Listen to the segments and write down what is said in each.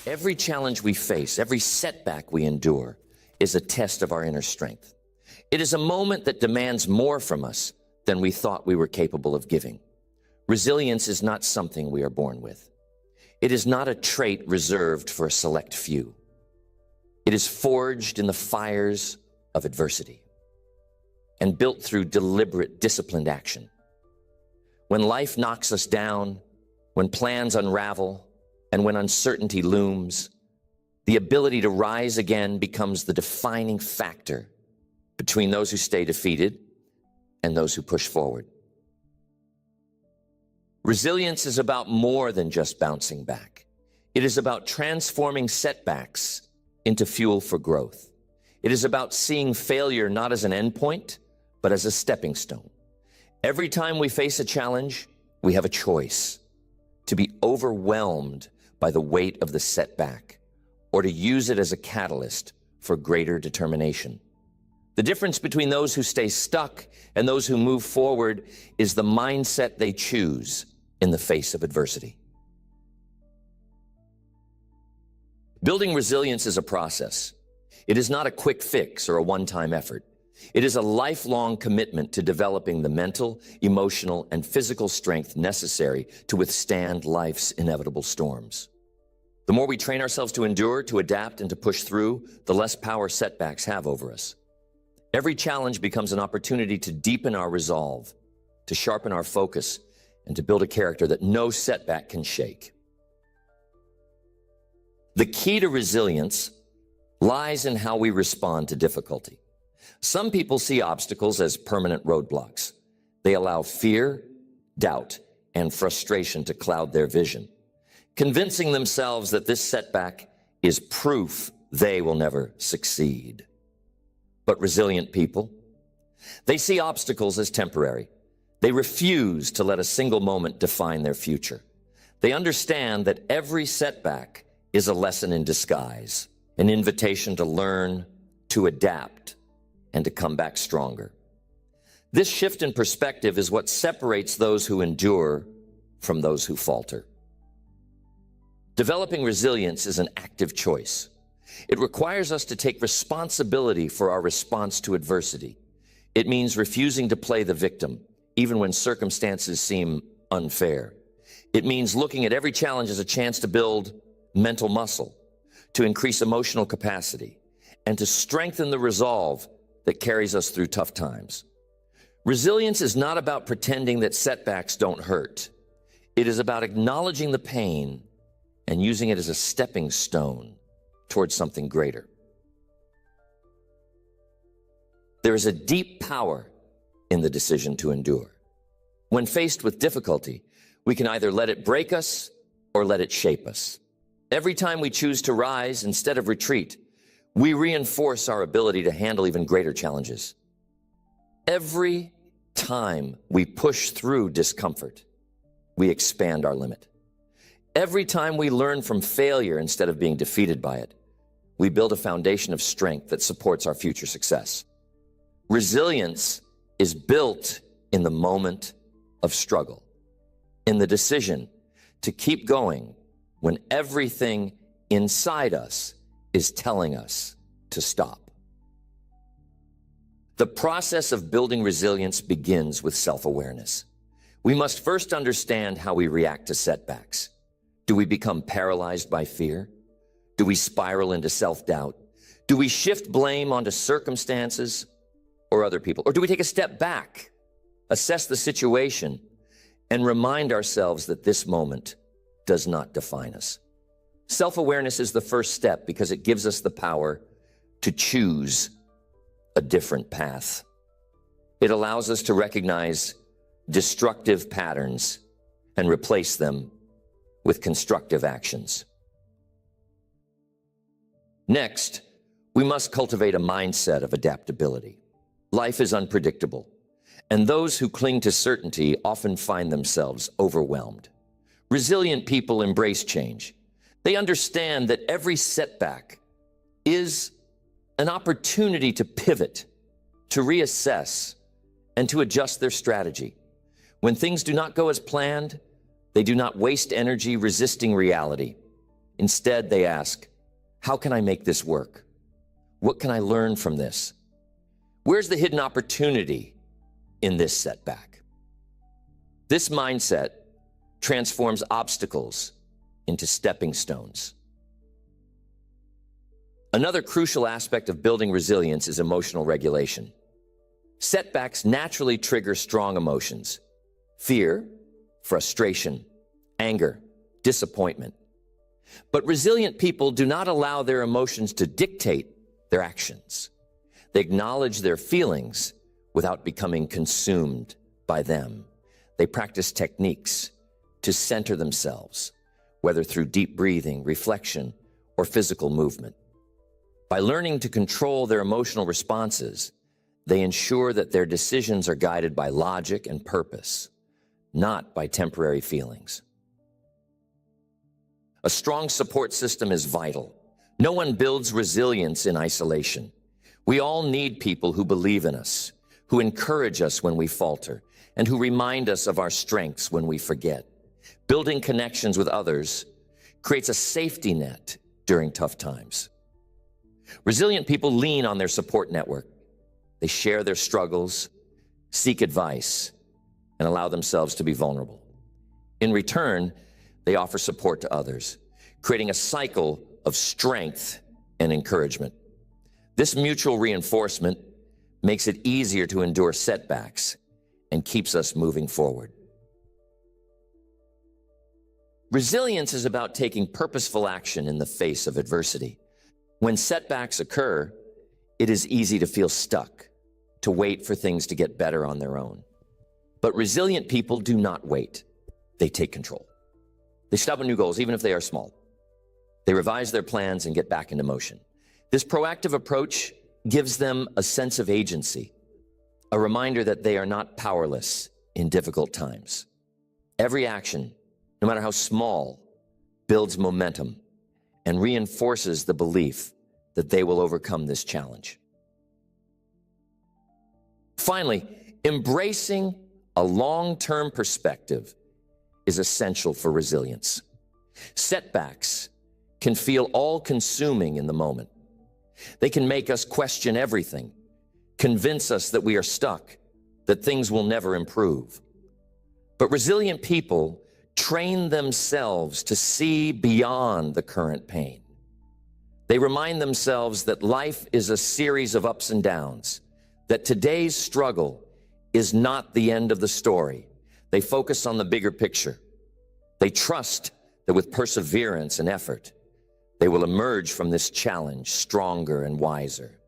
Every challenge we face, every setback we endure, is a test of our inner strength. It is a moment that demands more from us than we thought we were capable of giving. Resilience is not something we are born with. It is not a trait reserved for a select few. It is forged in the fires of adversity and built through deliberate, disciplined action. When life knocks us down, when plans unravel, and when uncertainty looms, the ability to rise again becomes the defining factor between those who stay defeated and those who push forward. Resilience is about more than just bouncing back. It is about transforming setbacks into fuel for growth. It is about seeing failure not as an endpoint, but as a stepping stone. Every time we face a challenge, we have a choice: to be overwhelmed by the weight of the setback, or to use it as a catalyst for greater determination. The difference between those who stay stuck and those who move forward is the mindset they choose in the face of adversity. Building resilience is a process. It is not a quick fix or a one-time effort. It is a lifelong commitment to developing the mental, emotional, and physical strength necessary to withstand life's inevitable storms. The more we train ourselves to endure, to adapt, and to push through, the less power setbacks have over us. Every challenge becomes an opportunity to deepen our resolve, to sharpen our focus, and to build a character that no setback can shake. The key to resilience lies in how we respond to difficulty. Some people see obstacles as permanent roadblocks. They allow fear, doubt, and frustration to cloud their vision, convincing themselves that this setback is proof they will never succeed. But resilient people, they see obstacles as temporary. They refuse to let a single moment define their future. They understand that every setback is a lesson in disguise, an invitation to learn, to adapt, and to come back stronger. This shift in perspective is what separates those who endure from those who falter. Developing resilience is an active choice. It requires us to take responsibility for our response to adversity. It means refusing to play the victim, even when circumstances seem unfair. It means looking at every challenge as a chance to build mental muscle, to increase emotional capacity, and to strengthen the resolve that carries us through tough times. Resilience is not about pretending that setbacks don't hurt. It is about acknowledging the pain and using it as a stepping stone towards something greater. There is a deep power in the decision to endure. When faced with difficulty, we can either let it break us or let it shape us. Every time we choose to rise instead of retreat, we reinforce our ability to handle even greater challenges. Every time we push through discomfort, we expand our limit. Every time we learn from failure instead of being defeated by it, we build a foundation of strength that supports our future success. Resilience is built in the moment of struggle, in the decision to keep going when everything inside us is telling us to stop. The process of building resilience begins with self-awareness. We must first understand how we react to setbacks. Do we become paralyzed by fear? Do we spiral into self-doubt? Do we shift blame onto circumstances or other people? Or do we take a step back, assess the situation, and remind ourselves that this moment does not define us? Self-awareness is the first step because it gives us the power to choose a different path. It allows us to recognize destructive patterns and replace them with constructive actions. Next, we must cultivate a mindset of adaptability. Life is unpredictable, and those who cling to certainty often find themselves overwhelmed. Resilient people embrace change. They understand that every setback is an opportunity to pivot, to reassess, and to adjust their strategy. When things do not go as planned, They do not waste energy resisting reality. Instead, they ask, how can I make this work? What can I learn from this? Where's the hidden opportunity in this setback? This mindset transforms obstacles into stepping stones. Another crucial aspect of building resilience is emotional regulation. Setbacks naturally trigger strong emotions: fear, frustration, anger, disappointment. But resilient people do not allow their emotions to dictate their actions. They acknowledge their feelings without becoming consumed by them. They practice techniques to center themselves, whether through deep breathing, reflection, or physical movement. By learning to control their emotional responses, they ensure that their decisions are guided by logic and purpose, not by temporary feelings. A strong support system is vital. No one builds resilience in isolation. We all need people who believe in us, who encourage us when we falter, and who remind us of our strengths when we forget. Building connections with others creates a safety net during tough times. Resilient people lean on their support network. They share their struggles, seek advice, and allow themselves to be vulnerable. In return, they offer support to others, creating a cycle of strength and encouragement. This mutual reinforcement makes it easier to endure setbacks and keeps us moving forward. Resilience is about taking purposeful action in the face of adversity. When setbacks occur, it is easy to feel stuck, to wait for things to get better on their own. But resilient people do not wait. They take control. They step on new goals, even if they are small. They revise their plans and get back into motion. This proactive approach gives them a sense of agency, a reminder that they are not powerless in difficult times. Every action, no matter how small, builds momentum and reinforces the belief that they will overcome this challenge. Finally, embracing a long-term perspective is essential for resilience. Setbacks can feel all-consuming in the moment. They can make us question everything, convince us that we are stuck, that things will never improve. But resilient people train themselves to see beyond the current pain. They remind themselves that life is a series of ups and downs, that today's struggle is not the end of the story. They focus on the bigger picture. They trust that with perseverance and effort, they will emerge from this challenge stronger and wiser.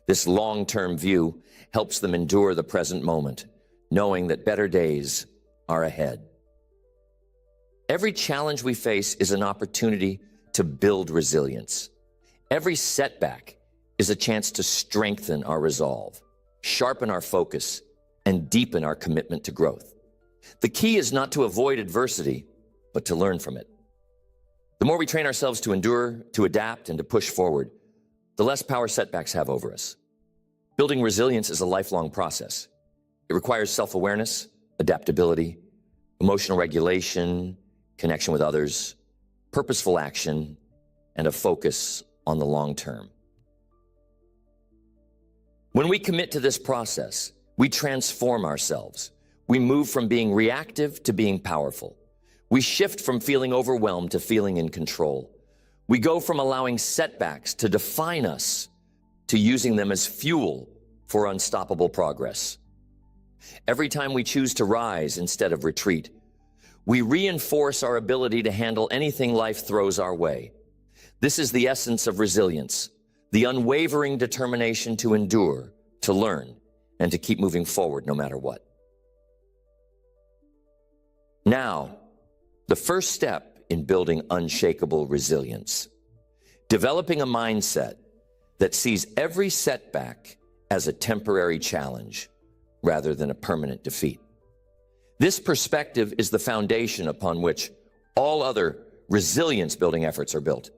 This long-term view helps them endure the present moment, knowing that better days are ahead. Every challenge we face is an opportunity to build resilience. Every setback is a chance to strengthen our resolve, sharpen our focus, and deepen our commitment to growth. The key is not to avoid adversity, but to learn from it. The more we train ourselves to endure, to adapt, and to push forward, the less power setbacks have over us. Building resilience is a lifelong process. It requires self-awareness, adaptability, emotional regulation, connection with others, purposeful action, and a focus on the long term. When we commit to this process, we transform ourselves. We move from being reactive to being powerful. We shift from feeling overwhelmed to feeling in control. We go from allowing setbacks to define us to using them as fuel for unstoppable progress. Every time we choose to rise instead of retreat, we reinforce our ability to handle anything life throws our way. This is the essence of resilience, the unwavering determination to endure, to learn, and to keep moving forward no matter what. Now, the first step in building unshakable resilience, developing a mindset that sees every setback as a temporary challenge rather than a permanent defeat. This perspective is the foundation upon which all other resilience-building efforts are built.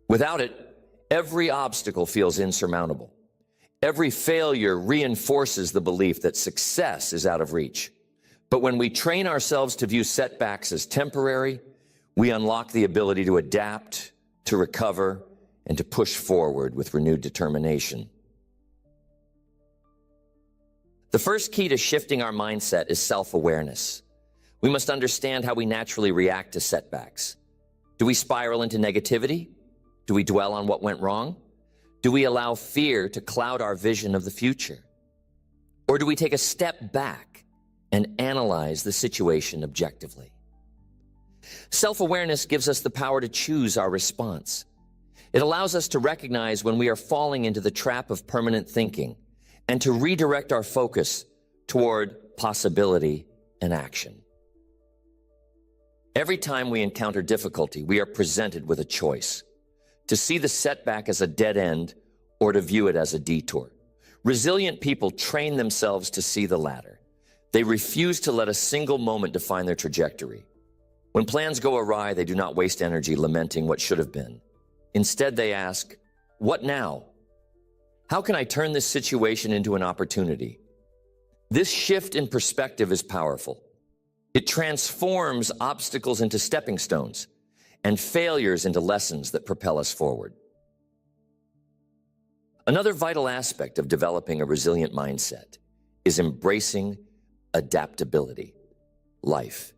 Without it, every obstacle feels insurmountable. Every failure reinforces the belief that success is out of reach. But when we train ourselves to view setbacks as temporary, we unlock the ability to adapt, to recover, and to push forward with renewed determination. The first key to shifting our mindset is self-awareness. We must understand how we naturally react to setbacks. Do we spiral into negativity? Do we dwell on what went wrong? Do we allow fear to cloud our vision of the future? Or do we take a step back and analyze the situation objectively? Self-awareness gives us the power to choose our response. It allows us to recognize when we are falling into the trap of permanent thinking and to redirect our focus toward possibility and action. Every time we encounter difficulty, we are presented with a choice: to see the setback as a dead end or to view it as a detour. Resilient people train themselves to see the latter. They refuse to let a single moment define their trajectory. When plans go awry, they do not waste energy lamenting what should have been. Instead, they ask, what now? How can I turn this situation into an opportunity? This shift in perspective is powerful. It transforms obstacles into stepping stones and failures into lessons that propel us forward. Another vital aspect of developing a resilient mindset is embracing adaptability. Life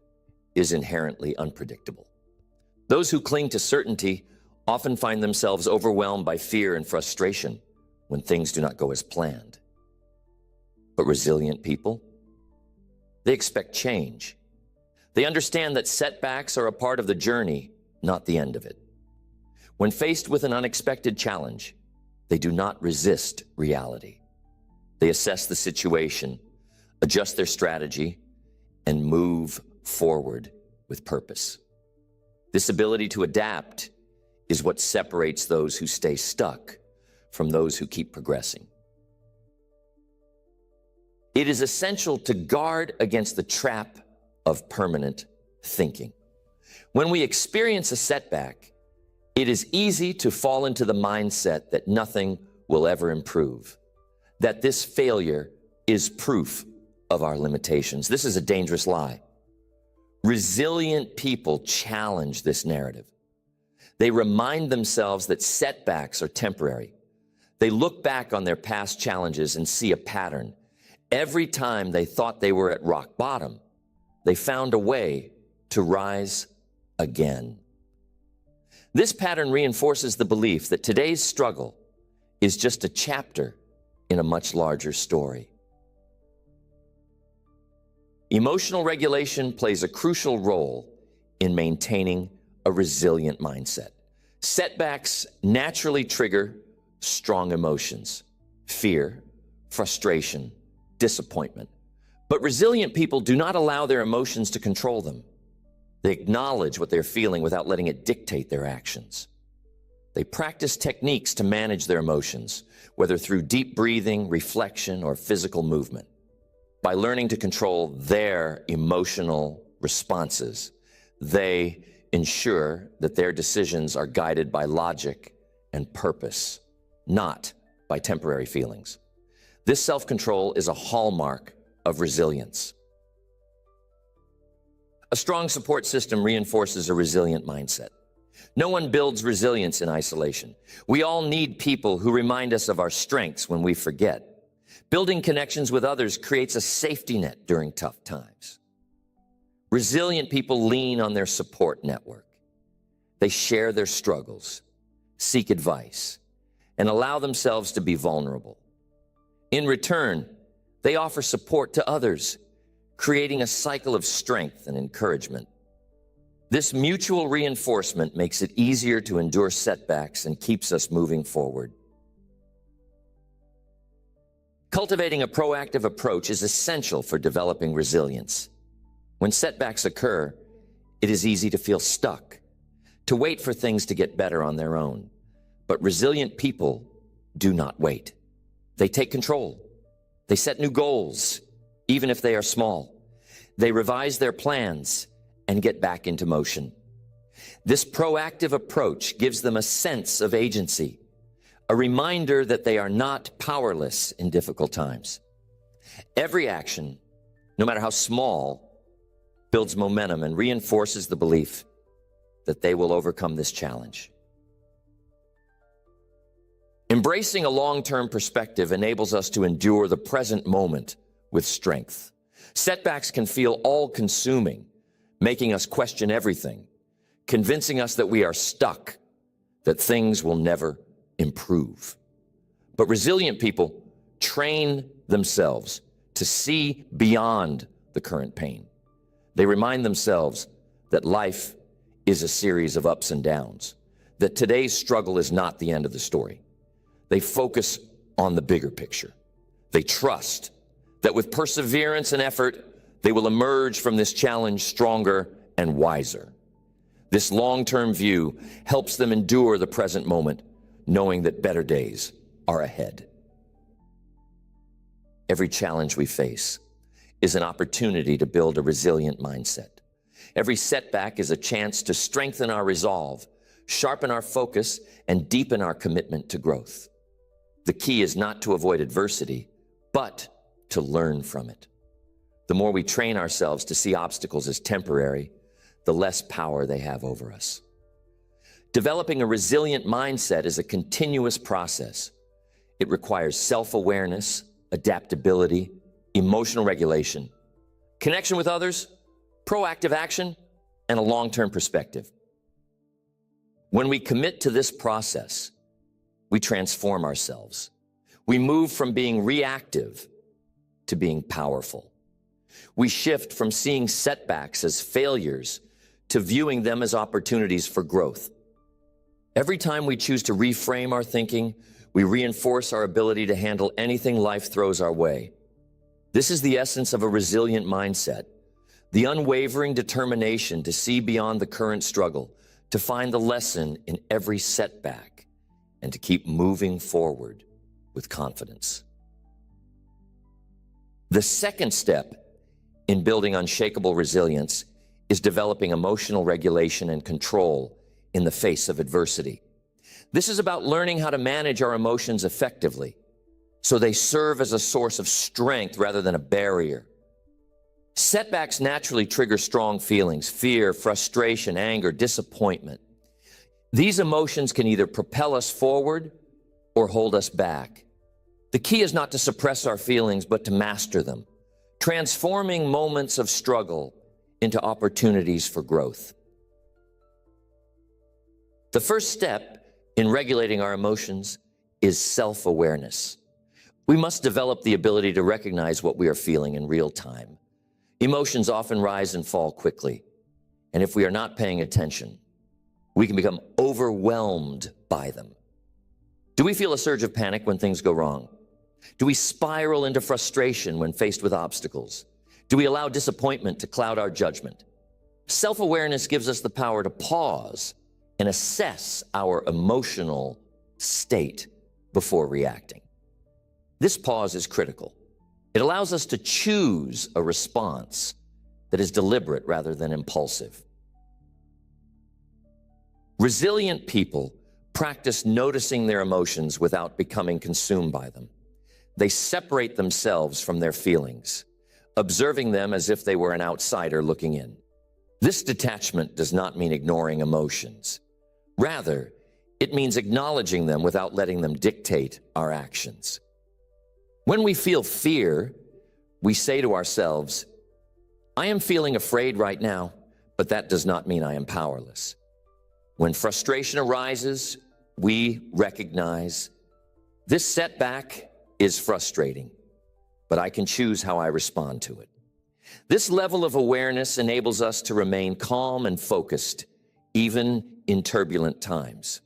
is inherently unpredictable. Those who cling to certainty often find themselves overwhelmed by fear and frustration when things do not go as planned. But resilient people, they expect change. They understand that setbacks are a part of the journey, not the end of it. When faced with an unexpected challenge, they do not resist reality. They assess the situation, adjust their strategy, and move forward with purpose. This ability to adapt is what separates those who stay stuck from those who keep progressing. It is essential to guard against the trap of permanent thinking. When we experience a setback, it is easy to fall into the mindset that nothing will ever improve, that this failure is proof of our limitations. This is a dangerous lie. Resilient people challenge this narrative. They remind themselves that setbacks are temporary. They look back on their past challenges and see a pattern. Every time they thought they were at rock bottom, they found a way to rise again. This pattern reinforces the belief that today's struggle is just a chapter in a much larger story. Emotional regulation plays a crucial role in maintaining a resilient mindset. Setbacks naturally trigger strong emotions: fear, frustration, disappointment. But resilient people do not allow their emotions to control them. They acknowledge what they're feeling without letting it dictate their actions. They practice techniques to manage their emotions, whether through deep breathing, reflection, or physical movement. By learning to control their emotional responses, they ensure that their decisions are guided by logic and purpose, not by temporary feelings. This self-control is a hallmark of resilience. A strong support system reinforces a resilient mindset. No one builds resilience in isolation. We all need people who remind us of our strengths when we forget. Building connections with others creates a safety net during tough times. Resilient people lean on their support network. They share their struggles, seek advice, and allow themselves to be vulnerable. In return, they offer support to others, creating a cycle of strength and encouragement. This mutual reinforcement makes it easier to endure setbacks and keeps us moving forward. Cultivating a proactive approach is essential for developing resilience. When setbacks occur, it is easy to feel stuck, to wait for things to get better on their own. But resilient people do not wait. They take control. They set new goals, even if they are small. They revise their plans and get back into motion. This proactive approach gives them a sense of agency, a reminder that they are not powerless in difficult times. Every action, no matter how small, builds momentum and reinforces the belief that they will overcome this challenge. Embracing a long-term perspective enables us to endure the present moment with strength. Setbacks can feel all-consuming, making us question everything, convincing us that we are stuck, that things will never improve. But resilient people train themselves to see beyond the current pain. They remind themselves that life is a series of ups and downs, that today's struggle is not the end of the story. They focus on the bigger picture. They trust that with perseverance and effort, they will emerge from this challenge stronger and wiser. This long-term view helps them endure the present moment, knowing that better days are ahead. Every challenge we face is an opportunity to build a resilient mindset. Every setback is a chance to strengthen our resolve, sharpen our focus, and deepen our commitment to growth. The key is not to avoid adversity, but to learn from it. The more we train ourselves to see obstacles as temporary, the less power they have over us. Developing a resilient mindset is a continuous process. It requires self-awareness, adaptability, emotional regulation, connection with others, proactive action, and a long-term perspective. When we commit to this process, we transform ourselves. We move from being reactive to being powerful. We shift from seeing setbacks as failures to viewing them as opportunities for growth. Every time we choose to reframe our thinking, we reinforce our ability to handle anything life throws our way. This is the essence of a resilient mindset, the unwavering determination to see beyond the current struggle, to find the lesson in every setback, and to keep moving forward with confidence. The second step in building unshakable resilience is developing emotional regulation and control in the face of adversity. This is about learning how to manage our emotions effectively, so they serve as a source of strength rather than a barrier. Setbacks naturally trigger strong feelings: fear, frustration, anger, disappointment. These emotions can either propel us forward or hold us back. The key is not to suppress our feelings, but to master them, transforming moments of struggle into opportunities for growth. The first step in regulating our emotions is self-awareness. We must develop the ability to recognize what we are feeling in real time. Emotions often rise and fall quickly, and if we are not paying attention, we can become overwhelmed by them. Do we feel a surge of panic when things go wrong? Do we spiral into frustration when faced with obstacles? Do we allow disappointment to cloud our judgment? Self-awareness gives us the power to pause and assess our emotional state before reacting. This pause is critical. It allows us to choose a response that is deliberate rather than impulsive. Resilient people practice noticing their emotions without becoming consumed by them. They separate themselves from their feelings, observing them as if they were an outsider looking in. This detachment does not mean ignoring emotions. Rather, it means acknowledging them without letting them dictate our actions. When we feel fear, we say to ourselves, "I am feeling afraid right now, but that does not mean I am powerless." When frustration arises, we recognize, "This setback is frustrating, but I can choose how I respond to it." This level of awareness enables us to remain calm and focused, even in turbulent times.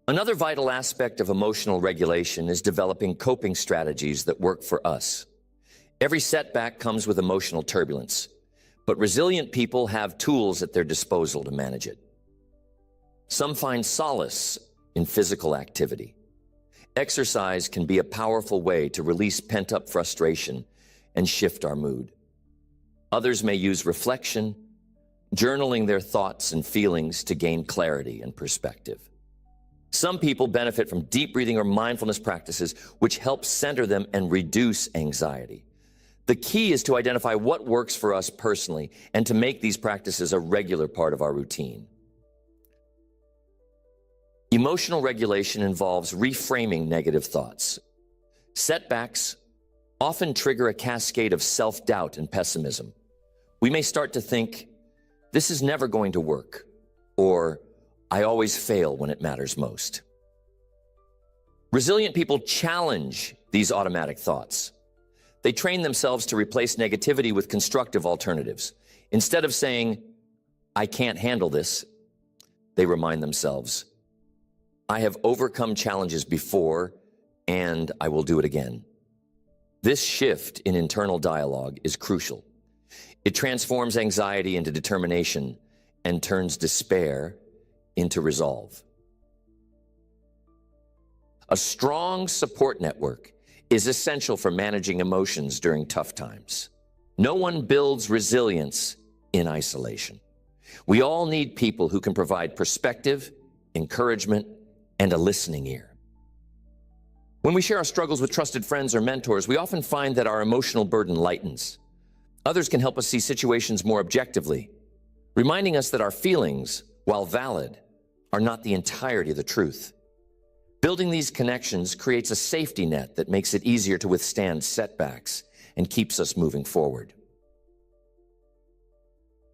Another vital aspect of emotional regulation is developing coping strategies that work for us. Every setback comes with emotional turbulence, but resilient people have tools at their disposal to manage it. Some find solace in physical activity. Exercise can be a powerful way to release pent-up frustration and shift our mood. Others may use reflection, journaling their thoughts and feelings to gain clarity and perspective. Some people benefit from deep breathing or mindfulness practices, which help center them and reduce anxiety. The key is to identify what works for us personally and to make these practices a regular part of our routine. Emotional regulation involves reframing negative thoughts. Setbacks often trigger a cascade of self-doubt and pessimism. We may start to think, "This is never going to work," or "I always fail when it matters most." Resilient people challenge these automatic thoughts. They train themselves to replace negativity with constructive alternatives. Instead of saying, "I can't handle this," they remind themselves, "I have overcome challenges before, and I will do it again." This shift in internal dialogue is crucial. It transforms anxiety into determination and turns despair into resolve. A strong support network is essential for managing emotions during tough times. No one builds resilience in isolation. We all need people who can provide perspective, encouragement, and a listening ear. When we share our struggles with trusted friends or mentors, we often find that our emotional burden lightens. Others can help us see situations more objectively, reminding us that our feelings, while valid, are not the entirety of the truth. Building these connections creates a safety net that makes it easier to withstand setbacks and keeps us moving forward.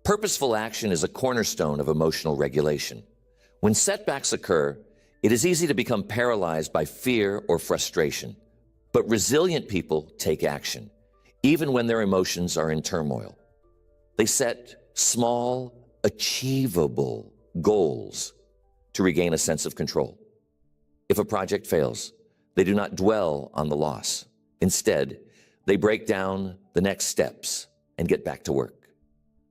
Purposeful action is a cornerstone of emotional regulation. When setbacks occur, it is easy to become paralyzed by fear or frustration. But resilient people take action, even when their emotions are in turmoil. They set small, achievable goals to regain a sense of control. If a project fails, they do not dwell on the loss. Instead, they break down the next steps and get back to work.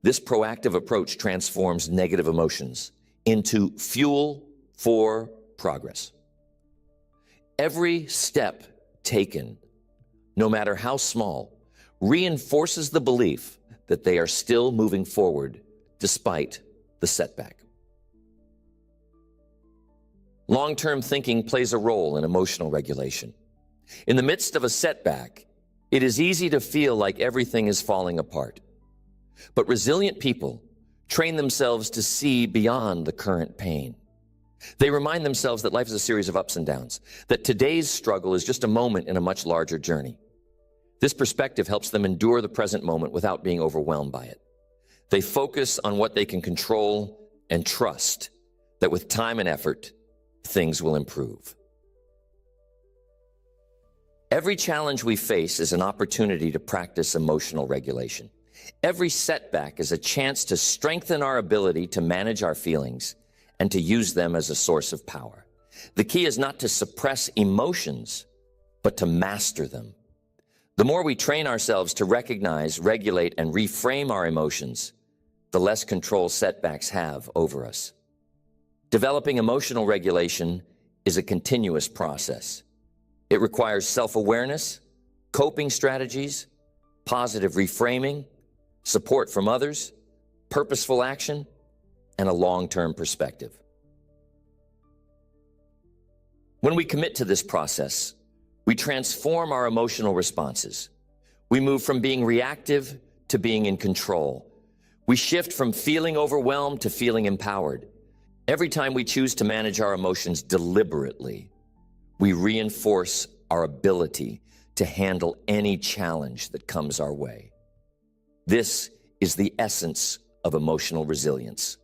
This proactive approach transforms negative emotions into fuel for progress. Every step taken, no matter how small, reinforces the belief that they are still moving forward despite the setback. Long-term thinking plays a role in emotional regulation. In the midst of a setback, it is easy to feel like everything is falling apart. But resilient people train themselves to see beyond the current pain. They remind themselves that life is a series of ups and downs, that today's struggle is just a moment in a much larger journey. This perspective helps them endure the present moment without being overwhelmed by it. They focus on what they can control and trust that with time and effort, things will improve. Every challenge we face is an opportunity to practice emotional regulation. Every setback is a chance to strengthen our ability to manage our feelings and to use them as a source of power. The key is not to suppress emotions, but to master them. The more we train ourselves to recognize, regulate, and reframe our emotions, the less control setbacks have over us. Developing emotional regulation is a continuous process. It requires self-awareness, coping strategies, positive reframing, support from others, purposeful action, and a long-term perspective. When we commit to this process, we transform our emotional responses. We move from being reactive to being in control. We shift from feeling overwhelmed to feeling empowered. Every time we choose to manage our emotions deliberately, we reinforce our ability to handle any challenge that comes our way. This is the essence of emotional resilience.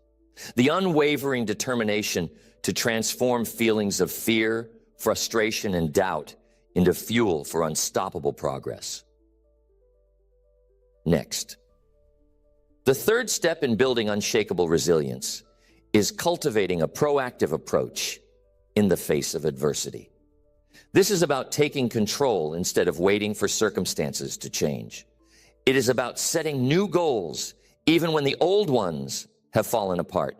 The unwavering determination to transform feelings of fear, frustration, and doubt into fuel for unstoppable progress. Next, the third step in building unshakable resilience is cultivating a proactive approach in the face of adversity. This is about taking control instead of waiting for circumstances to change. It is about setting new goals even when the old ones have fallen apart.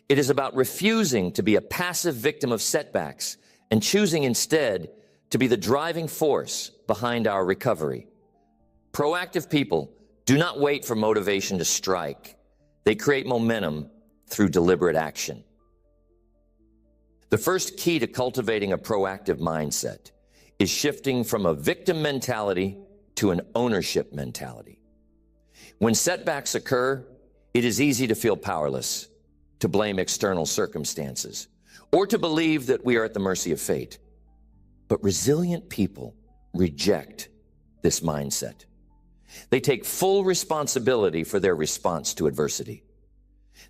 It is about refusing to be a passive victim of setbacks and choosing instead to be the driving force behind our recovery. Proactive people do not wait for motivation to strike. They create momentum through deliberate action. The first key to cultivating a proactive mindset is shifting from a victim mentality to an ownership mentality. When setbacks occur, it is easy to feel powerless, to blame external circumstances, or to believe that we are at the mercy of fate. But resilient people reject this mindset. They take full responsibility for their response to adversity.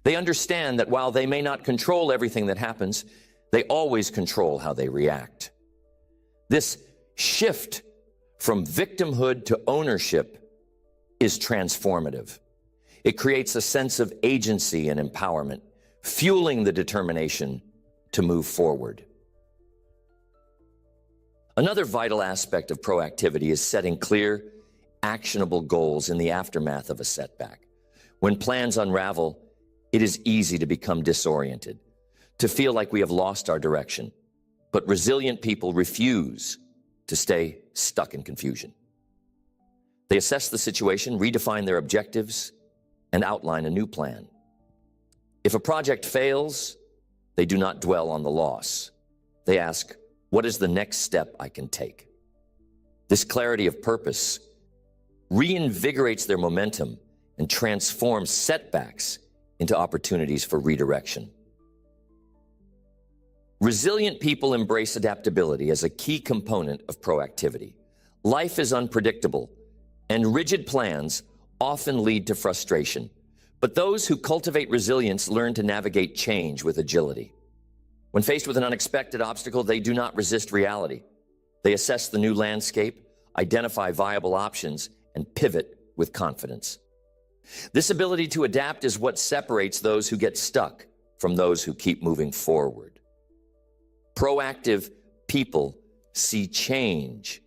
They understand that while they may not control everything that happens, they always control how they react. This shift from victimhood to ownership is transformative. It creates a sense of agency and empowerment, fueling the determination to move forward. Another vital aspect of proactivity is setting clear, actionable goals in the aftermath of a setback. When plans unravel, it is easy to become disoriented, to feel like we have lost our direction. But resilient people refuse to stay stuck in confusion. They assess the situation, redefine their objectives, and outline a new plan. If a project fails, they do not dwell on the loss. They ask, what is the next step I can take? This clarity of purpose reinvigorates their momentum and transforms setbacks into opportunities for redirection. Resilient people embrace adaptability as a key component of proactivity. Life is unpredictable, and rigid plans often lead to frustration. But those who cultivate resilience learn to navigate change with agility. When faced with an unexpected obstacle, they do not resist reality. They assess the new landscape, identify viable options, and pivot with confidence. This ability to adapt is what separates those who get stuck from those who keep moving forward. Proactive people see change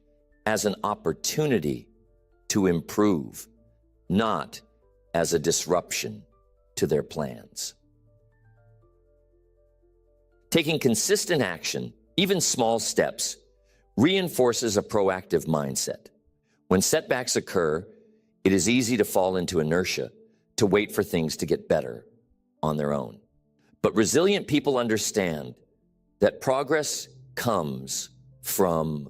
as an opportunity to improve, not as a disruption to their plans. Taking consistent action, even small steps, reinforces a proactive mindset. When setbacks occur, it is easy to fall into inertia, to wait for things to get better on their own. But resilient people understand that progress comes from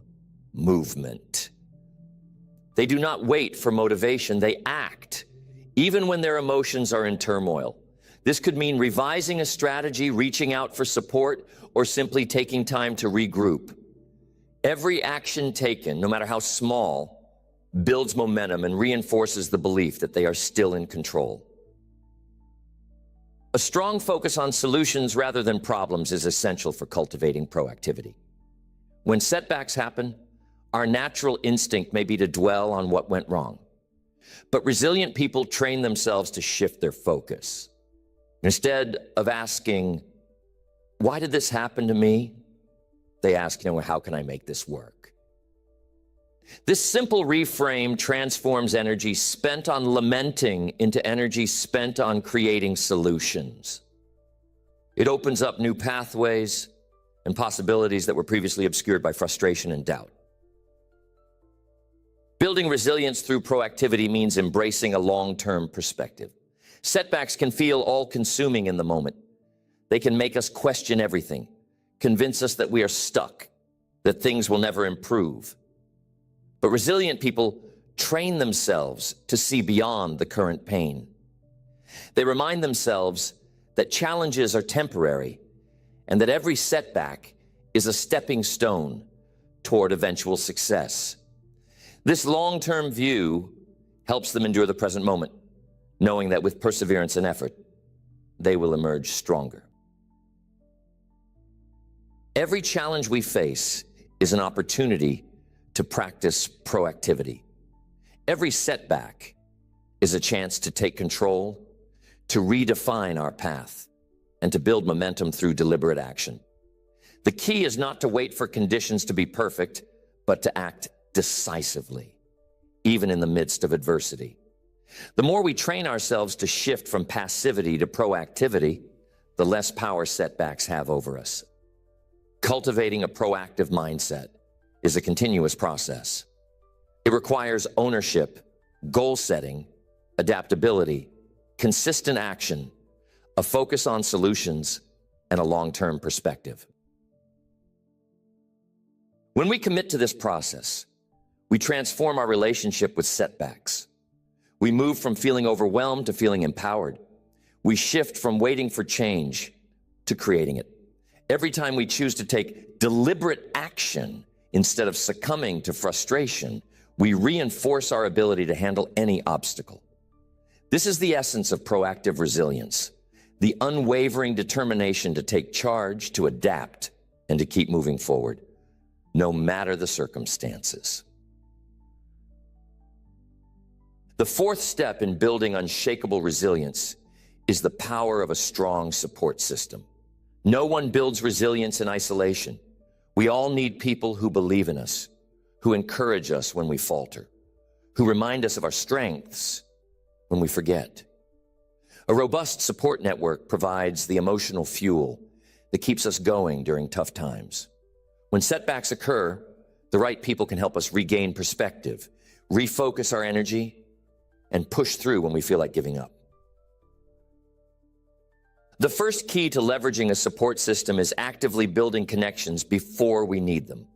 movement. They do not wait for motivation, they act, even when their emotions are in turmoil. This could mean revising a strategy, reaching out for support, or simply taking time to regroup. Every action taken, no matter how small, builds momentum and reinforces the belief that they are still in control. A strong focus on solutions rather than problems is essential for cultivating proactivity. When setbacks happen, our natural instinct may be to dwell on what went wrong. But resilient people train themselves to shift their focus. Instead of asking, why did this happen to me? They ask, how can I make this work? This simple reframe transforms energy spent on lamenting into energy spent on creating solutions. It opens up new pathways and possibilities that were previously obscured by frustration and doubt. Building resilience through proactivity means embracing a long-term perspective. Setbacks can feel all-consuming in the moment. They can make us question everything, convince us that we are stuck, that things will never improve. But resilient people train themselves to see beyond the current pain. They remind themselves that challenges are temporary and that every setback is a stepping stone toward eventual success. This long-term view helps them endure the present moment, knowing that with perseverance and effort, they will emerge stronger. Every challenge we face is an opportunity to practice proactivity. Every setback is a chance to take control, to redefine our path, and to build momentum through deliberate action. The key is not to wait for conditions to be perfect, but to act decisively, even in the midst of adversity. The more we train ourselves to shift from passivity to proactivity, the less power setbacks have over us. Cultivating a proactive mindset is a continuous process. It requires ownership, goal setting, adaptability, consistent action, a focus on solutions, and a long-term perspective. When we commit to this process, We transform our relationship with setbacks. We move from feeling overwhelmed to feeling empowered. We shift from waiting for change to creating it. Every time we choose to take deliberate action instead of succumbing to frustration, we reinforce our ability to handle any obstacle. This is the essence of proactive resilience, the unwavering determination to take charge, to adapt, and to keep moving forward, no matter the circumstances. The fourth step in building unshakable resilience is the power of a strong support system. No one builds resilience in isolation. We all need people who believe in us, who encourage us when we falter, who remind us of our strengths when we forget. A robust support network provides the emotional fuel that keeps us going during tough times. When setbacks occur, the right people can help us regain perspective, refocus our energy, and push through when we feel like giving up. The first key to leveraging a support system is actively building connections before we need them.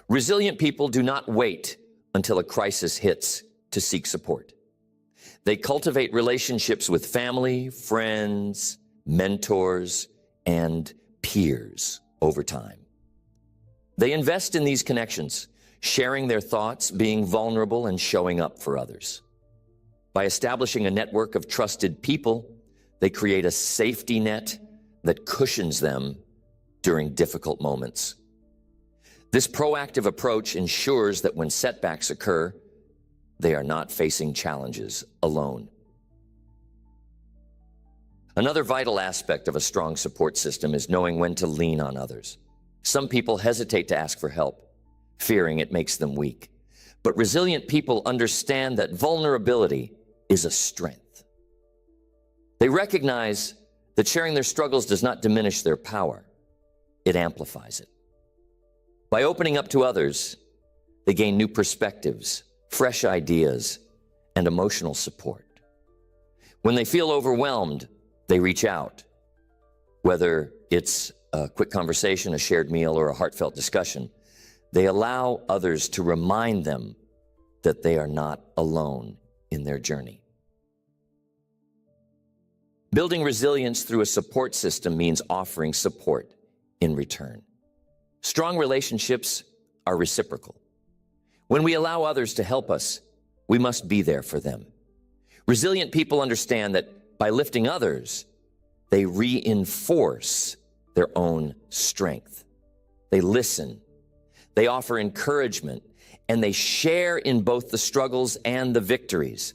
Resilient people do not wait until a crisis hits to seek support. They cultivate relationships with family, friends, mentors, and peers over time. They invest in these connections, sharing their thoughts, being vulnerable, and showing up for others. By establishing a network of trusted people, they create a safety net that cushions them during difficult moments. This proactive approach ensures that when setbacks occur, they are not facing challenges alone. Another vital aspect of a strong support system is knowing when to lean on others. Some people hesitate to ask for help, fearing it makes them weak. But resilient people understand that vulnerability is a strength. They recognize that sharing their struggles does not diminish their power. It amplifies it. By opening up to others, they gain new perspectives, fresh ideas, and emotional support. When they feel overwhelmed, they reach out. Whether it's a quick conversation, a shared meal, or a heartfelt discussion, they allow others to remind them that they are not alone in their journey. Building resilience through a support system means offering support in return. Strong relationships are reciprocal. When we allow others to help us, we must be there for them. Resilient people understand that by lifting others, they reinforce their own strength. They listen, they offer encouragement, and they share in both the struggles and the victories.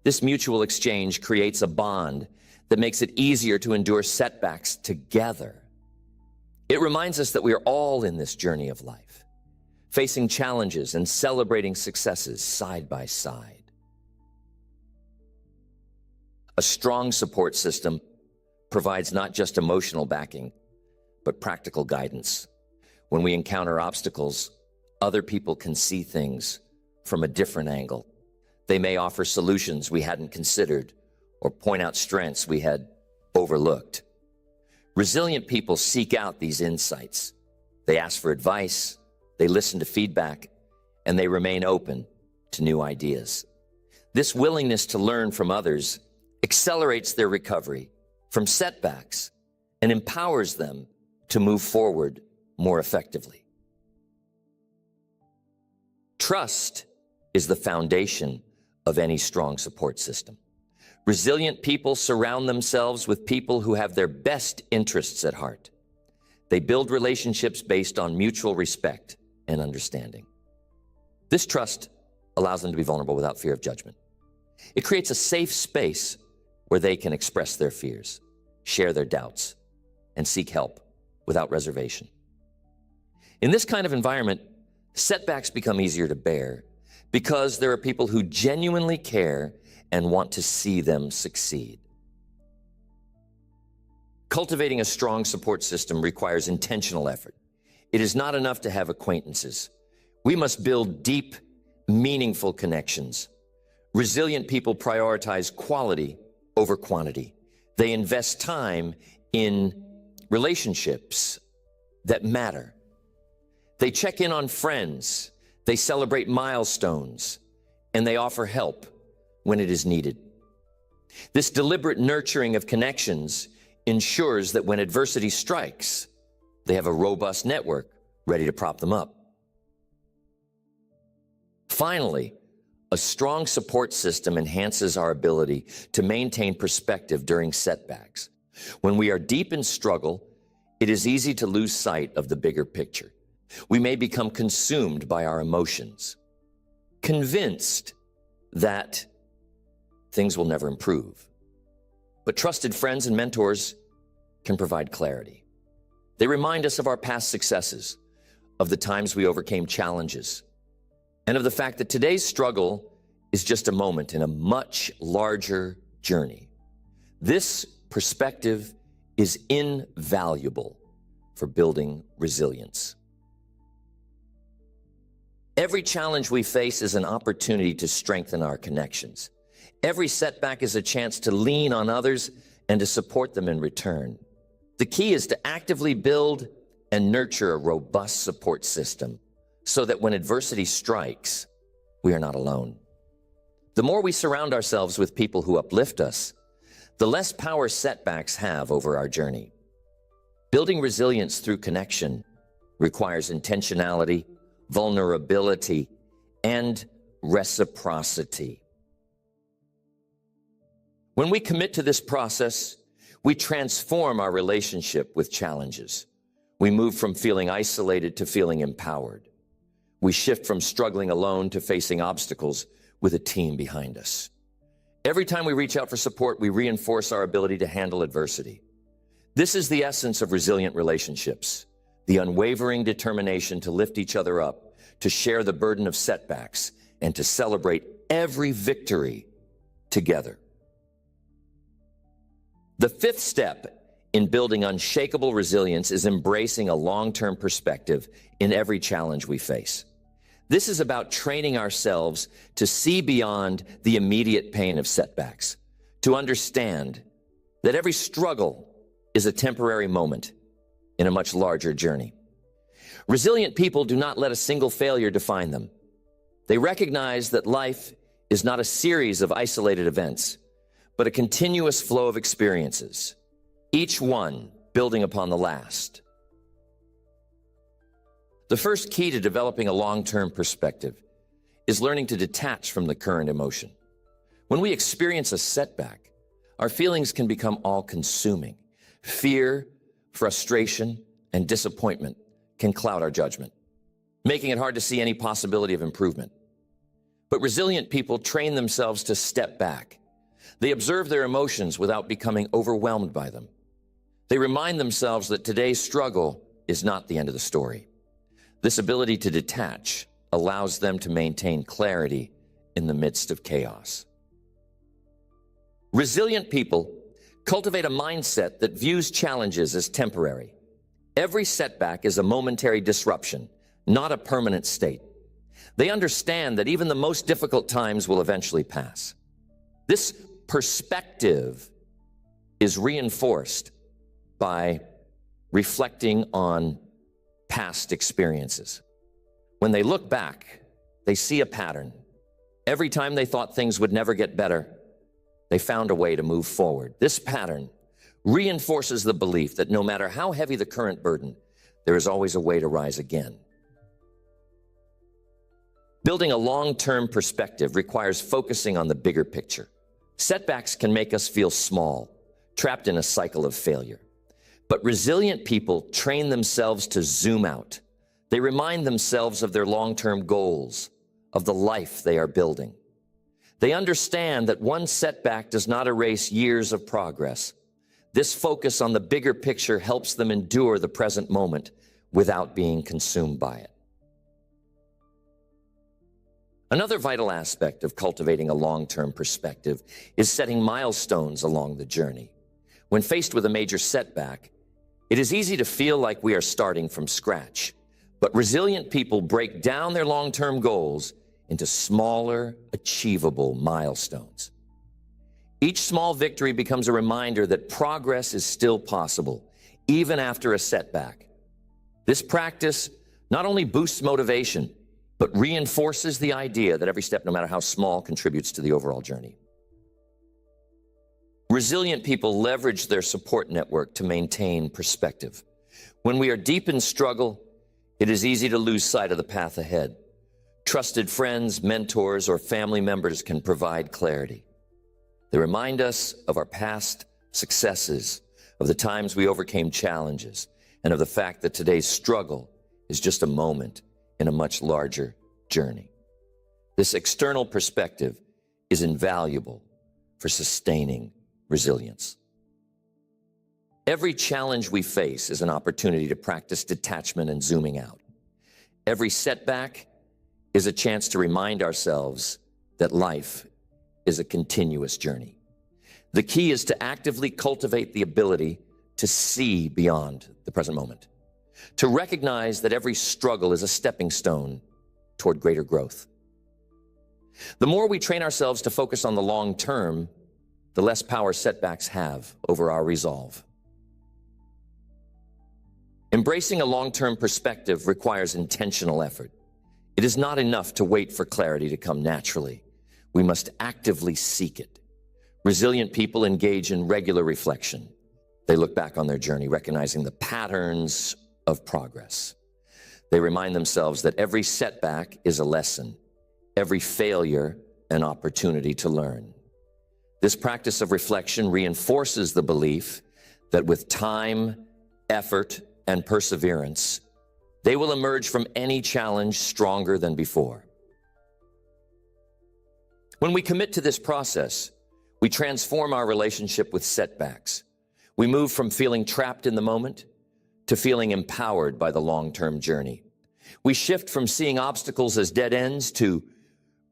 This mutual exchange creates a bond that makes it easier to endure setbacks together. It reminds us that we are all in this journey of life, facing challenges and celebrating successes side by side. A strong support system provides not just emotional backing, but practical guidance. When we encounter obstacles, other people can see things from a different angle. They may offer solutions we hadn't considered or point out strengths we had overlooked. Resilient people seek out these insights. They ask for advice, they listen to feedback, and they remain open to new ideas. This willingness to learn from others accelerates their recovery from setbacks and empowers them to move forward more effectively. Trust is the foundation of any strong support system. Resilient people surround themselves with people who have their best interests at heart. They build relationships based on mutual respect and understanding. This trust allows them to be vulnerable without fear of judgment. It creates a safe space where they can express their fears, share their doubts, and seek help without reservation. In this kind of environment, setbacks become easier to bear because there are people who genuinely care and want to see them succeed. Cultivating a strong support system requires intentional effort. It is not enough to have acquaintances. We must build deep, meaningful connections. Resilient people prioritize quality over quantity. They invest time in relationships that matter. They check in on friends. They celebrate milestones, and they offer help when it is needed. This deliberate nurturing of connections ensures that when adversity strikes, they have a robust network ready to prop them up. Finally, a strong support system enhances our ability to maintain perspective during setbacks. When we are deep in struggle, it is easy to lose sight of the bigger picture. We may become consumed by our emotions, convinced that things will never improve. But trusted friends and mentors can provide clarity. They remind us of our past successes, of the times we overcame challenges, and of the fact that today's struggle is just a moment in a much larger journey. This perspective is invaluable for building resilience. Every challenge we face is an opportunity to strengthen our connections. Every setback is a chance to lean on others and to support them in return. The key is to actively build and nurture a robust support system so that when adversity strikes, we are not alone. The more we surround ourselves with people who uplift us, the less power setbacks have over our journey. Building resilience through connection requires intentionality, vulnerability, and reciprocity. When we commit to this process, we transform our relationship with challenges. We move from feeling isolated to feeling empowered. We shift from struggling alone to facing obstacles with a team behind us. Every time we reach out for support, we reinforce our ability to handle adversity. This is the essence of resilient relationships, the unwavering determination to lift each other up, to share the burden of setbacks, and to celebrate every victory together. The fifth step in building unshakable resilience is embracing a long-term perspective in every challenge we face. This is about training ourselves to see beyond the immediate pain of setbacks, to understand that every struggle is a temporary moment in a much larger journey. Resilient people do not let a single failure define them. They recognize that life is not a series of isolated events, but a continuous flow of experiences, each one building upon the last. The first key to developing a long-term perspective is learning to detach from the current emotion. When we experience a setback, our feelings can become all-consuming. Fear, frustration, and disappointment can cloud our judgment, making it hard to see any possibility of improvement. But resilient people train themselves to step back. They observe their emotions without becoming overwhelmed by them. They remind themselves that today's struggle is not the end of the story. This ability to detach allows them to maintain clarity in the midst of chaos. Resilient people cultivate a mindset that views challenges as temporary. Every setback is a momentary disruption, not a permanent state. They understand that even the most difficult times will eventually pass. This perspective is reinforced by reflecting on past experiences. When they look back, they see a pattern. Every time they thought things would never get better, they found a way to move forward. This pattern reinforces the belief that no matter how heavy the current burden, there is always a way to rise again. Building a long-term perspective requires focusing on the bigger picture. Setbacks can make us feel small, trapped in a cycle of failure. But resilient people train themselves to zoom out. They remind themselves of their long-term goals, of the life they are building. They understand that one setback does not erase years of progress. This focus on the bigger picture helps them endure the present moment without being consumed by it. Another vital aspect of cultivating a long-term perspective is setting milestones along the journey. When faced with a major setback, it is easy to feel like we are starting from scratch, but resilient people break down their long-term goals into smaller, achievable milestones. Each small victory becomes a reminder that progress is still possible, even after a setback. This practice not only boosts motivation, but reinforces the idea that every step, no matter how small, contributes to the overall journey. Resilient people leverage their support network to maintain perspective. When we are deep in struggle, it is easy to lose sight of the path ahead. Trusted friends, mentors, or family members can provide clarity. They remind us of our past successes, of the times we overcame challenges, and of the fact that today's struggle is just a moment in a much larger journey. This external perspective is invaluable for sustaining resilience. Every challenge we face is an opportunity to practice detachment and zooming out. Every setback is a chance to remind ourselves that life is a continuous journey. The key is to actively cultivate the ability to see beyond the present moment, to recognize that every struggle is a stepping stone toward greater growth. The more we train ourselves to focus on the long term, the less power setbacks have over our resolve. Embracing a long-term perspective requires intentional effort. It is not enough to wait for clarity to come naturally. We must actively seek it. Resilient people engage in regular reflection. They look back on their journey, recognizing the patterns of progress. They remind themselves that every setback is a lesson, every failure an opportunity to learn. This practice of reflection reinforces the belief that with time, effort, and perseverance, they will emerge from any challenge stronger than before. When we commit to this process, we transform our relationship with setbacks. We move from feeling trapped in the moment to feeling empowered by the long-term journey. We shift from seeing obstacles as dead ends to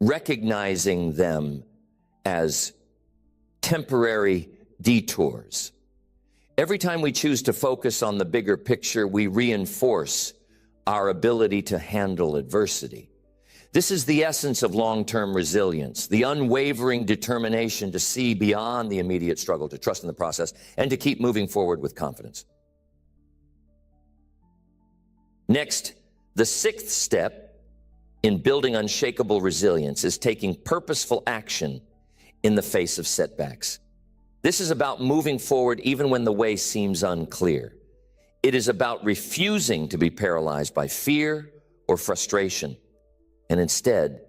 recognizing them as temporary detours. Every time we choose to focus on the bigger picture, we reinforce our ability to handle adversity. This is the essence of long-term resilience, the unwavering determination to see beyond the immediate struggle, to trust in the process, and to keep moving forward with confidence. Next, the sixth step in building unshakable resilience is taking purposeful action in the face of setbacks. This is about moving forward even when the way seems unclear. It is about refusing to be paralyzed by fear or frustration, and instead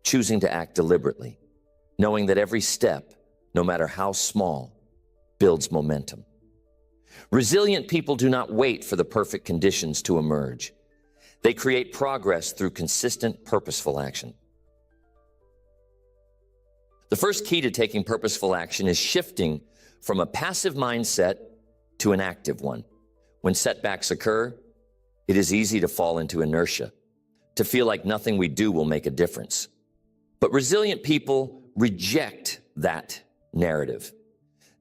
choosing to act deliberately, knowing that every step, no matter how small, builds momentum. Resilient people do not wait for the perfect conditions to emerge. They create progress through consistent, purposeful action. The first key to taking purposeful action is shifting from a passive mindset to an active one. When setbacks occur, it is easy to fall into inertia, to feel like nothing we do will make a difference. But resilient people reject that narrative.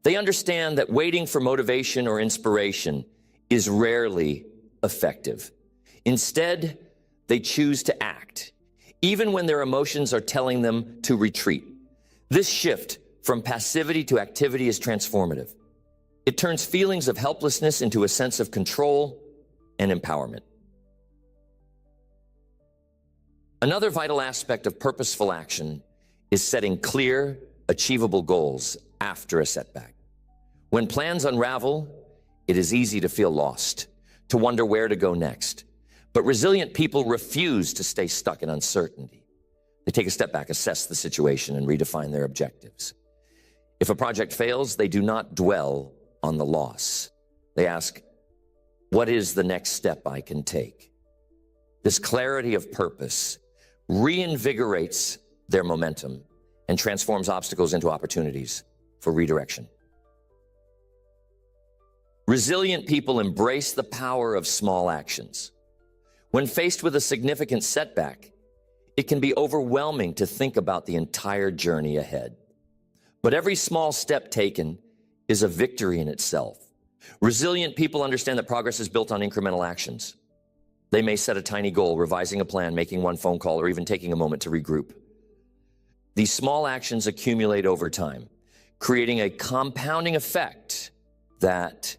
They understand that waiting for motivation or inspiration is rarely effective. Instead, they choose to act, even when their emotions are telling them to retreat. This shift from passivity to activity is transformative. It turns feelings of helplessness into a sense of control and empowerment. Another vital aspect of purposeful action is setting clear, achievable goals after a setback. When plans unravel, it is easy to feel lost, to wonder where to go next. But resilient people refuse to stay stuck in uncertainty. They take a step back, assess the situation, and redefine their objectives. If a project fails, they do not dwell on the loss. They ask, what is the next step I can take? This clarity of purpose reinvigorates their momentum and transforms obstacles into opportunities for redirection. Resilient people embrace the power of small actions. When faced with a significant setback, it can be overwhelming to think about the entire journey ahead. But every small step taken is a victory in itself. Resilient people understand that progress is built on incremental actions. They may set a tiny goal, revising a plan, making one phone call, or even taking a moment to regroup. These small actions accumulate over time, creating a compounding effect that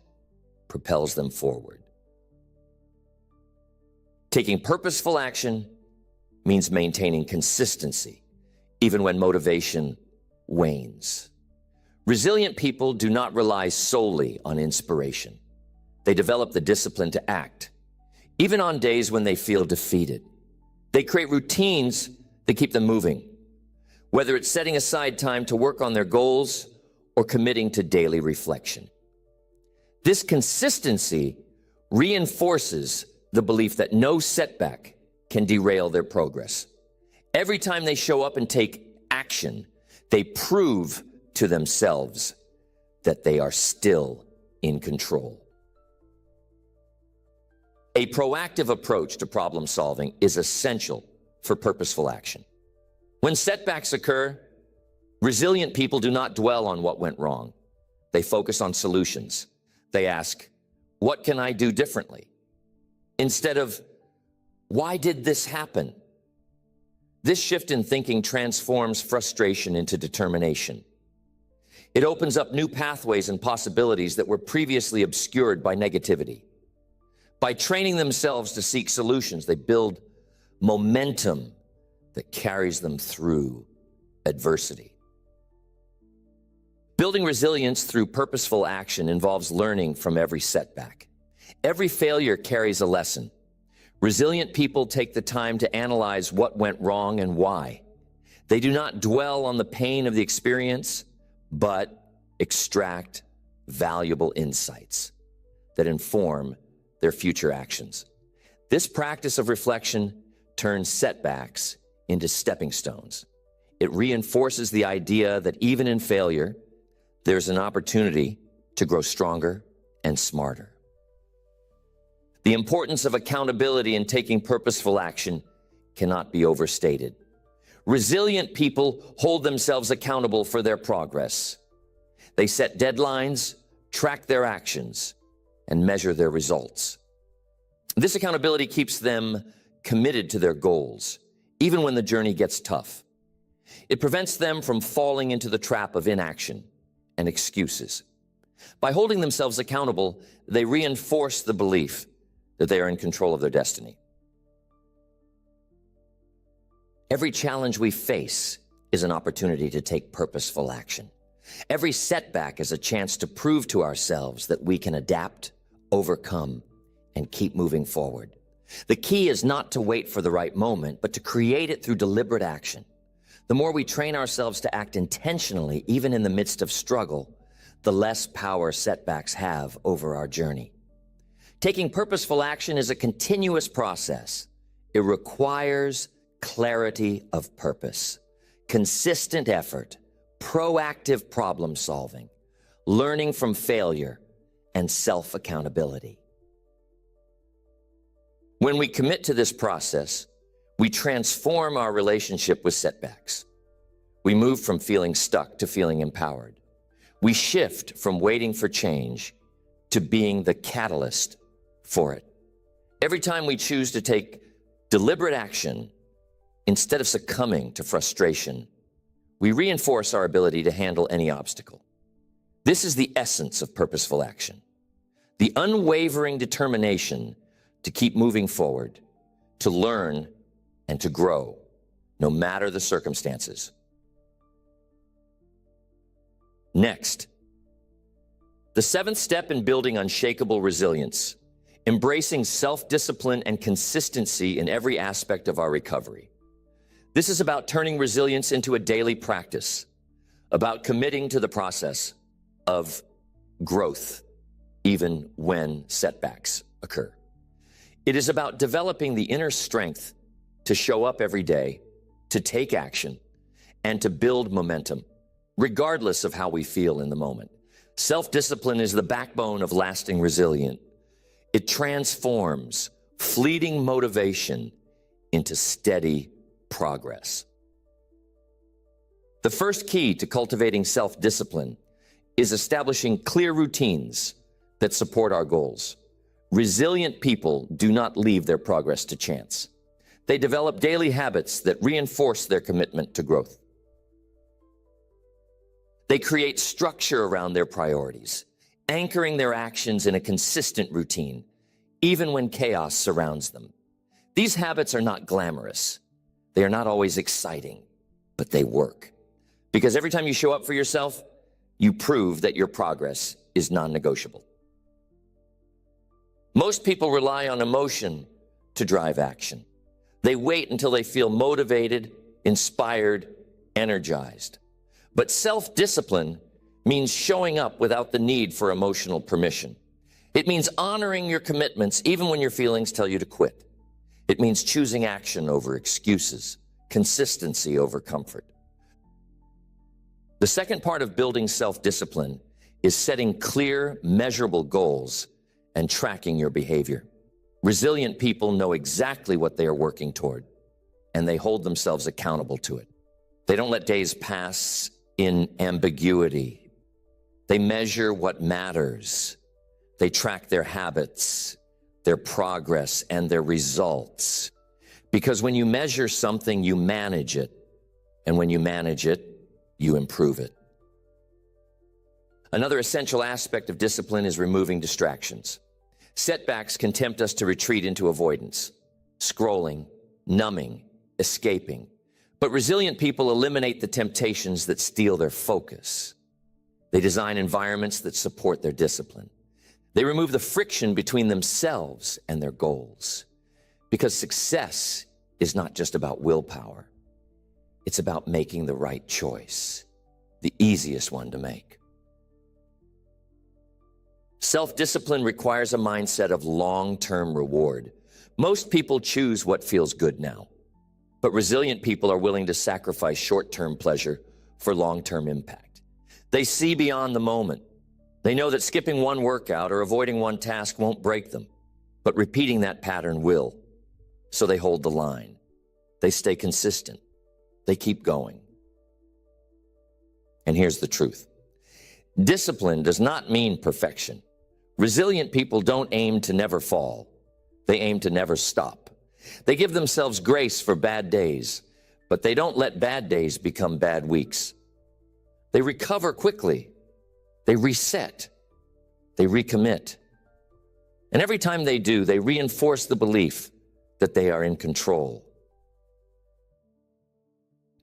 propels them forward. Taking purposeful action means maintaining consistency, even when motivation wanes. Resilient people do not rely solely on inspiration. They develop the discipline to act, even on days when they feel defeated. They create routines that keep them moving, whether it's setting aside time to work on their goals or committing to daily reflection. This consistency reinforces the belief that no setback can derail their progress. Every time they show up and take action, they prove to themselves that they are still in control. A proactive approach to problem solving is essential for purposeful action. When setbacks occur, resilient people do not dwell on what went wrong. They focus on solutions. They ask, what can I do differently? Instead of, why did this happen? This shift in thinking transforms frustration into determination. It opens up new pathways and possibilities that were previously obscured by negativity. By training themselves to seek solutions, they build momentum that carries them through adversity. Building resilience through purposeful action involves learning from every setback. Every failure carries a lesson. Resilient people take the time to analyze what went wrong and why. They do not dwell on the pain of the experience, but extract valuable insights that inform their future actions. This practice of reflection turns setbacks into stepping stones. It reinforces the idea that even in failure, there's an opportunity to grow stronger and smarter. The importance of accountability in taking purposeful action cannot be overstated. Resilient people hold themselves accountable for their progress. They set deadlines, track their actions, and measure their results. This accountability keeps them committed to their goals, even when the journey gets tough. It prevents them from falling into the trap of inaction and excuses. By holding themselves accountable, they reinforce the belief that they are in control of their destiny. Every challenge we face is an opportunity to take purposeful action. Every setback is a chance to prove to ourselves that we can adapt, overcome, and keep moving forward. The key is not to wait for the right moment, but to create it through deliberate action. The more we train ourselves to act intentionally, even in the midst of struggle, the less power setbacks have over our journey. Taking purposeful action is a continuous process. It requires clarity of purpose, consistent effort, proactive problem solving, learning from failure, and self-accountability. When we commit to this process, we transform our relationship with setbacks. We move from feeling stuck to feeling empowered. We shift from waiting for change to being the catalyst for it. Every time we choose to take deliberate action, instead of succumbing to frustration, we reinforce our ability to handle any obstacle. This is the essence of purposeful action. The unwavering determination to keep moving forward, to learn and to grow, no matter the circumstances. Next, the seventh step in building unshakable resilience, embracing self-discipline and consistency in every aspect of our recovery. This is about turning resilience into a daily practice, about committing to the process of growth, even when setbacks occur. It is about developing the inner strength to show up every day, to take action, and to build momentum, regardless of how we feel in the moment. Self-discipline is the backbone of lasting resilience. It transforms fleeting motivation into steady progress. The first key to cultivating self-discipline is establishing clear routines that support our goals. Resilient people do not leave their progress to chance. They develop daily habits that reinforce their commitment to growth. They create structure around their priorities, anchoring their actions in a consistent routine, even when chaos surrounds them. These habits are not glamorous, They are not always exciting, but they work. Because every time you show up for yourself, you prove that your progress is non-negotiable. Most people rely on emotion to drive action. They wait until they feel motivated, inspired, energized. But self-discipline means showing up without the need for emotional permission. It means honoring your commitments even when your feelings tell you to quit. It means choosing action over excuses, consistency over comfort. The second part of building self-discipline is setting clear, measurable goals and tracking your behavior. Resilient people know exactly what they are working toward, and they hold themselves accountable to it. They don't let days pass in ambiguity. They measure what matters. They track their habits, their progress, and their results. Because when you measure something, you manage it. And when you manage it, you improve it. Another essential aspect of discipline is removing distractions. Setbacks can tempt us to retreat into avoidance, scrolling, numbing, escaping. But resilient people eliminate the temptations that steal their focus. They design environments that support their discipline. They remove the friction between themselves and their goals. Because success is not just about willpower. It's about making the right choice, the easiest one to make. Self-discipline requires a mindset of long-term reward. Most people choose what feels good now, but resilient people are willing to sacrifice short-term pleasure for long-term impact. They see beyond the moment. They know that skipping one workout or avoiding one task won't break them, but repeating that pattern will. So they hold the line. They stay consistent. They keep going. And here's the truth. Discipline does not mean perfection. Resilient people don't aim to never fall. They aim to never stop. They give themselves grace for bad days, but they don't let bad days become bad weeks. They recover quickly. They reset. They recommit. And every time they do, they reinforce the belief that they are in control.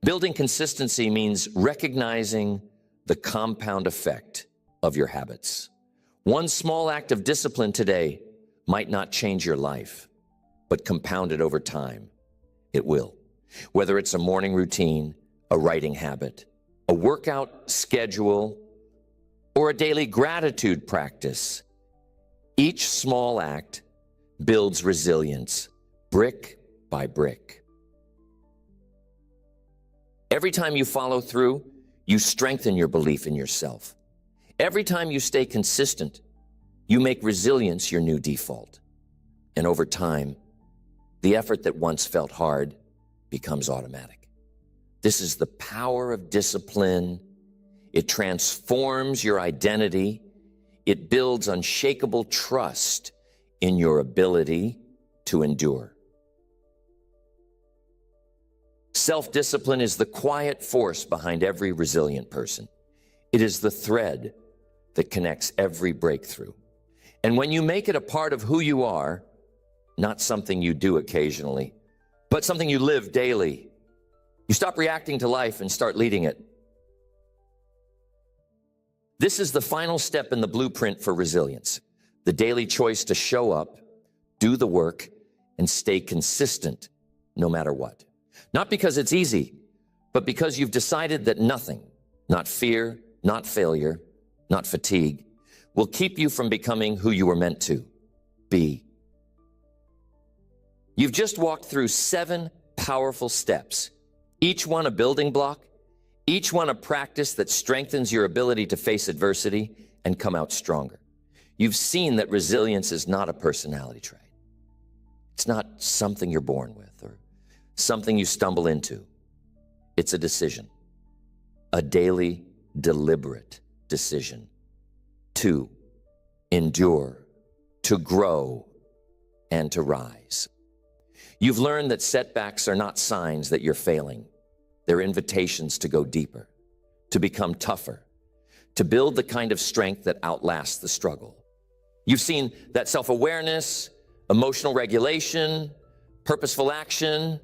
Building consistency means recognizing the compound effect of your habits. One small act of discipline today might not change your life, but compounded over time, it will. Whether it's a morning routine, a writing habit, a workout schedule, or a daily gratitude practice, each small act builds resilience, brick by brick. Every time you follow through, you strengthen your belief in yourself. Every time you stay consistent, you make resilience your new default. And over time, the effort that once felt hard becomes automatic. This is the power of discipline. It transforms your identity. It builds unshakable trust in your ability to endure. Self-discipline is the quiet force behind every resilient person. It is the thread that connects every breakthrough. And when you make it a part of who you are, not something you do occasionally, but something you live daily, you stop reacting to life and start leading it. This is the final step in the blueprint for resilience, the daily choice to show up, do the work, and stay consistent no matter what. Not because it's easy, but because you've decided that nothing, not fear, not failure, not fatigue, will keep you from becoming who you were meant to be. You've just walked through 7 powerful steps, each one a building block, each one a practice that strengthens your ability to face adversity and come out stronger. You've seen that resilience is not a personality trait. It's not something you're born with or something you stumble into. It's a decision, a daily, deliberate decision to endure, to grow, and to rise. You've learned that setbacks are not signs that you're failing. They're invitations to go deeper, to become tougher, to build the kind of strength that outlasts the struggle. You've seen that self-awareness, emotional regulation, purposeful action,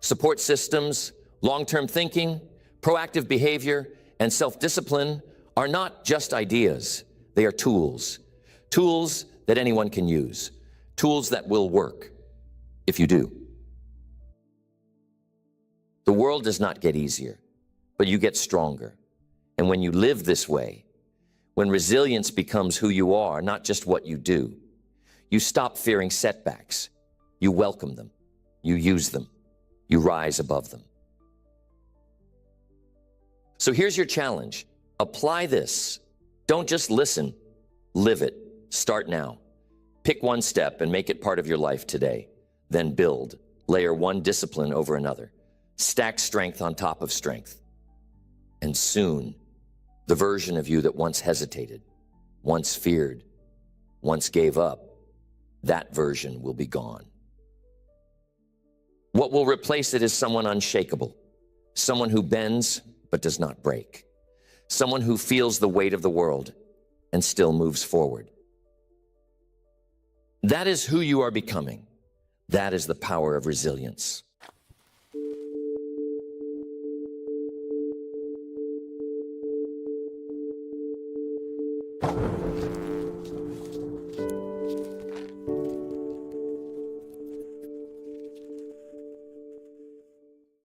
Support systems, long-term thinking, proactive behavior, and self-discipline are not just ideas. They are tools. Tools that anyone can use. Tools that will work if you do. The world does not get easier, but you get stronger. And when you live this way, when resilience becomes who you are, not just what you do, you stop fearing setbacks. You welcome them. You use them. You rise above them. So here's your challenge. Apply this. Don't just listen. Live it. Start now. Pick one step and make it part of your life today. Then build. Layer one discipline over another. Stack strength on top of strength. And soon, the version of you that once hesitated, once feared, once gave up, that version will be gone. What will replace it is someone unshakable, someone who bends but does not break, someone who feels the weight of the world and still moves forward. That is who you are becoming. That is the power of resilience.